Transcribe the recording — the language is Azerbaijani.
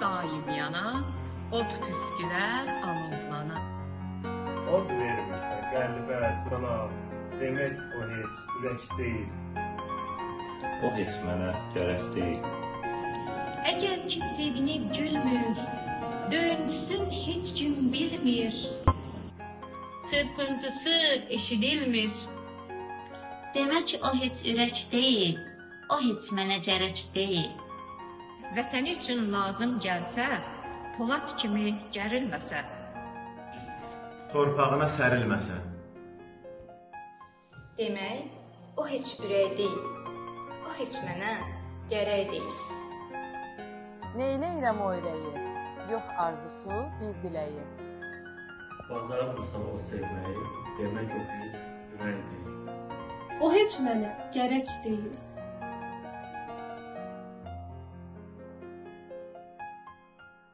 daim yanan, od püskürər, alovlanan. Od vermirsə qəlbə cana, demək o heç ürək deyil. O heç mənə gərək deyil. Əgər ki sevinib gülmür, döndüsün heç gün bilmir, çırpıntısı eşidilmir. Demək o heç ürək deyil, o heç mənə gərək deyil. Vətəni üçün lazım gəlsə, Polad kimi gərilməsə. Torpağına sərilməsə. Demək, o heç ürək deyil, o heç mənə gərək deyil. Neyləyirəm o ürəyi, yox arzusu, bir diləyi. Bacarmırsan o sevməyi, demək o heç ürək deyil. O heç mənə gərək deyil.